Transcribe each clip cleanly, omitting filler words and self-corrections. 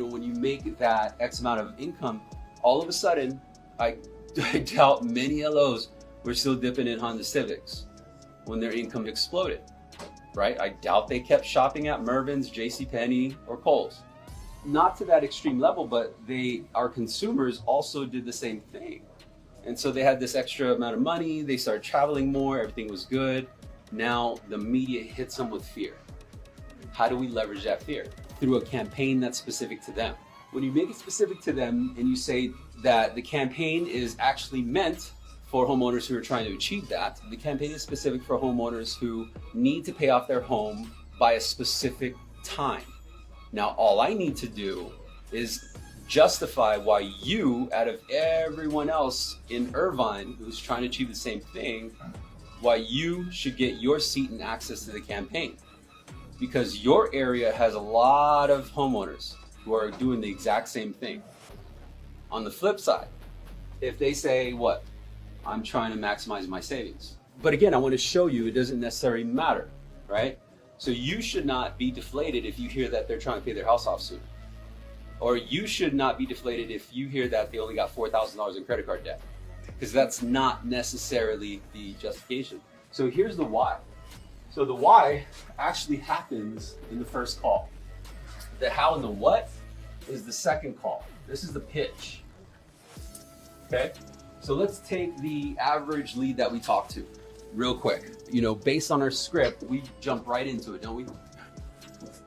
when you make that X amount of income, all of a sudden, I doubt many LOs were still dipping in Honda Civics when their income exploded, right? I doubt they kept shopping at Mervyn's, JCPenney, or Kohl's. Not to that extreme level, but our consumers also did the same thing. And so they had this extra amount of money, they started traveling more, everything was good. Now the media hits them with fear. How do we leverage that fear? Through a campaign that's specific to them. When you make it specific to them and you say that the campaign is actually meant for homeowners who are trying to achieve that, the campaign is specific for homeowners who need to pay off their home by a specific time. Now, all I need to do is justify why you, out of everyone else in Irvine who's trying to achieve the same thing, why you should get your seat and access to the campaign. Because your area has a lot of homeowners who are doing the exact same thing. On the flip side, if they say, what? I'm trying to maximize my savings. But again, I want to show you it doesn't necessarily matter, right? So you should not be deflated if you hear that they're trying to pay their house off soon. Or you should not be deflated if you hear that they only got $4,000 in credit card debt. Because that's not necessarily the justification. So here's the why. So the why actually happens in the first call. The how and the what is the second call. This is the pitch. Okay? So let's take the average lead that we talked to real quick. Based on our script, we jump right into it, don't we?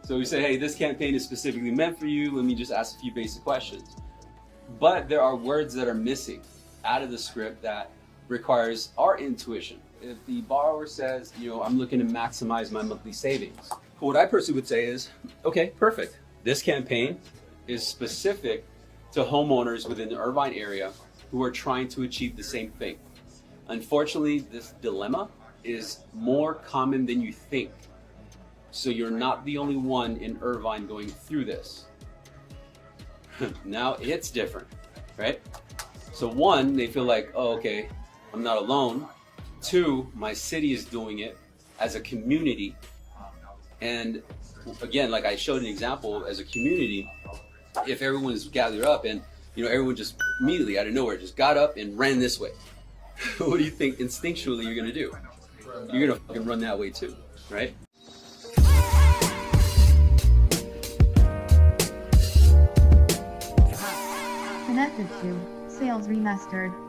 So we say, hey, this campaign is specifically meant for you. Let me just ask a few basic questions. But there are words that are missing out of the script that requires our intuition. If the borrower says, I'm looking to maximize my monthly savings, what I personally would say is, okay, perfect. This campaign is specific to homeowners within the Irvine area who are trying to achieve the same thing. Unfortunately, this dilemma is more common than you think. So you're not the only one in Irvine going through this. Now it's different, right? So one, they feel like, oh, okay, I'm not alone. Two, my city is doing it as a community. And again, like I showed an example, as a community, if everyone is gathered up and everyone just immediately out of nowhere just got up and ran this way, what do you think instinctually you're gonna do? You're gonna fucking run that way too, right? Connected to SalesRemastered.